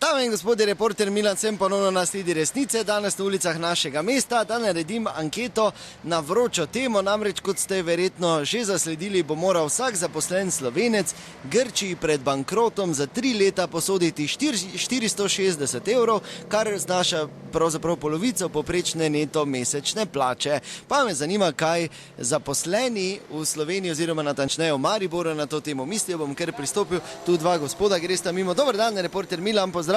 Dame in gospodje, reporter Milan sem ponovno na sledi resnice, danes na ulicah našega mesta, da naredim anketo na vročo temo, namreč kot ste verjetno že zasledili, bo moral vsak zaposlen Slovenec Grčiji pred bankrotom za 3 leta posoditi 460 evrov, kar znaša pravzaprav polovico povprečne neto mesečne plače. Pa me zanima, kaj zaposleni v Sloveniji oziroma natančneje v Mariboru na to temo mislijo. Bom kar pristopil, tu dva gospoda gresta mimo. Dober dan, reporter Milan, pozdravljeni.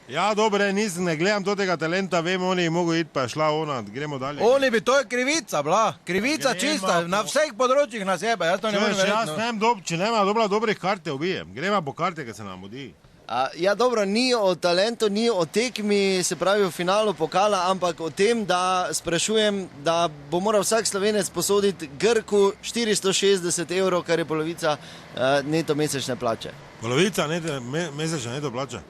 Ja, dobre, nisem, ne gledam tega talenta, vem, oni je mogo iti, pa je šla ona, gremo dalje. Oni bi, to je krivica bila, krivica čista, na vseh področjih nas jebe, jaz to ne morem verjetno. Če nema dobrih karte, ubijem, gremo po karte, ki se nam udi. Ja, dobro, ni o talentu, ni o tekmi, se pravi v finalu pokala, ampak o tem, da sprašujem, da bo moral vsak Slovenec posoditi Grku 460 evrov, kar je polovica neto mesečne plače. Polovica mesečne neto plače?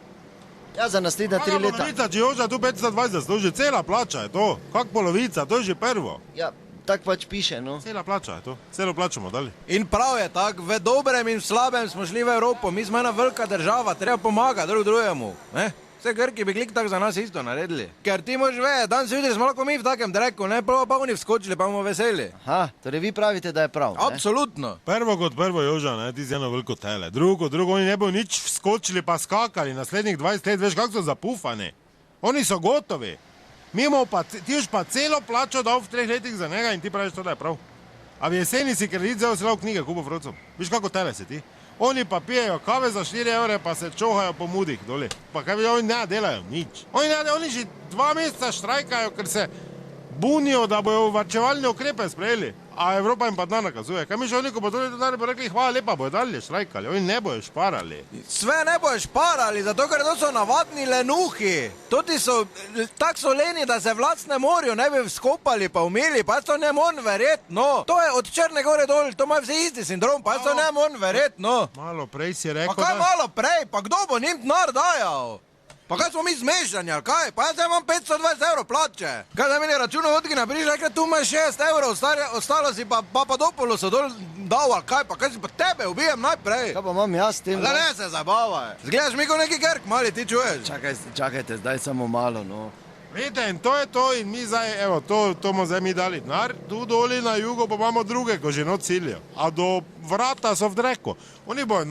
Ja, za naslednja 3 leta. Polovica, če Joža tu 520 zasluži, cela plača je to. Kak polovica, to je že prvo. Ja, tak pač piše, no. Cela plača je to, celo plačamo dalje. In prav je tak, v dobrem in v slabem smo šli v Evropo, mi smo ena velika država, treba pomagati drugemu, ne? Vse Grki bi klik tako za nas isto naredili. Ker ti moš ve, danes jutri smo lahko mi v takem dreku, ne, pa oni vskočili, pa bomo veseli. Aha, torej vi pravite, da je prav, ne? Absolutno. Prvo kot prvo, Joža, ne, ti si eno veliko tele. Drugo, oni ne bojo nič vskočili pa skakali, naslednjih 20 let, veš, kako so zapufani. Oni so gotovi. Mimo pa, ti už pa celo plačo dal v 3 letih za njega in ti praviš to, da je prav. A v jeseni si kredit zelo v knjige kupo vrocom. Viš, kako tele si ti? Oni pa pijejo kave za 4 evre, pa se čohajo po mudih doli. Pa kaj bi, oni ne delajo nič. Oni že 2 meseca štrajkajo, ker se bunijo, da bojo varčevalne ukrepe sprejeli. A Evropa jim pa dan nakazuje. Kaj mi že oni, ko bo to bo rekli, hvala lepa, bojo dalje štrajkali. Oni ne bojo šparali. Sve ne bojo šparali, zato ker to so navadni lenuhi. Toti so, tak so leni, da se vlac ne morajo, ne bi skopali pa umili, pa to ne morem verjetno. To je od Črne gore dol, to ima vsi isti sindrom, pa to ne morem verjetno. Malo prej si rekel, pa kaj malo prej, pa kdo bo njim denar dajal? Pa kaj smo mi zmešani, ali kaj? Pa jaz imam 520 evrov plače. Kaj da meni računovodkina prišla, rekla, tu imaš 6 evrov, ostalo si pa Papadopoulosu dol dal, ali kaj? Pa kaj si pa tebe ubijem najprej? Kaj pa imam jaz s tem? Da ne se zabavaj. Zgledaš mi kot neki Grk, mali, ti čuješ? Čakajte, zdaj samo malo, no. Vidite, in to je to in mi zdaj, evo, to bomo zdaj mi dali denar, tu doli na jugu pa imamo druge, ko že not ciljajo. A do vrata so v dreku. Oni bojo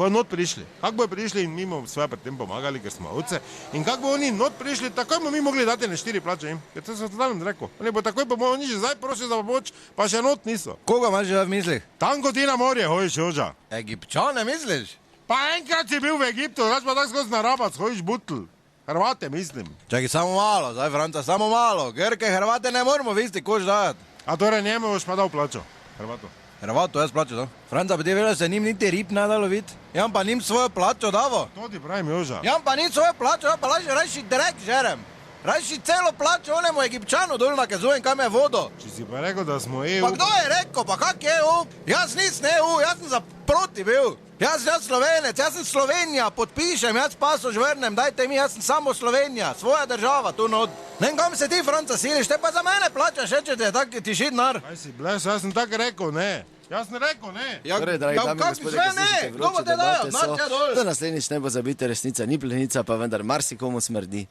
not prišli. Kako bojo prišli in mi bomo sve pred tem pomagali, ker smo ovce. In kako bojo oni not prišli, takoj bomo mi mogli dati na 4 plače jim. Ker to so v totalnem dreku. Oni bojo takoj bomo, oni že zdaj prosijo za pomoč, pa še not niso. Koga imaš že v mislih? Tam, ko ti na morje hojiš, Joža. Egipčane misliš? Pa enkrat si bil v Egiptu, rač pa tako skozi na Rabac hojiš butl. Hrvate, mislim. Čakaj, samo malo, zdaj Franca, samo malo. Grke, Hrvate ne moramo v isti koš dati. A torej njemu boš pa dal plačo, Hrvatu. Hrvatu, jaz plačo, to. Franca, pa ti vedel, se njim niti rib ne da loviti. Jam pa njim svojo plačo davo. To ti pravim, Joža. Jam pa njim svojo plačo, pa rajši drek žerem. Rajši celo plačo onemu Egipčanu dol nakazujem, kam je vodo. Če si pa rekel, da smo EU... Pa kdo je rekel, pa kak je EU? Jaz nisem EU, jaz sem za proti bil. Jaz Slovenec, jaz sem Slovenija, podpišem, jaz pasoš vrnem, dajte mi, jaz sem samo Slovenija, svoja država, tu not. Ne vem, kam se ti, Franca, siliš, te pa za mene plačaš, če te je tak tiši denar. Kaj si bles, jaz sem tako rekel, ne. Jaz sem rekel, ne. Torej, dragi dame in gospodje, ki slišite vroče debate, so, da naslednjič ne bo zabiti, resnica ni plenica, pa vendar marsikomu smrdi.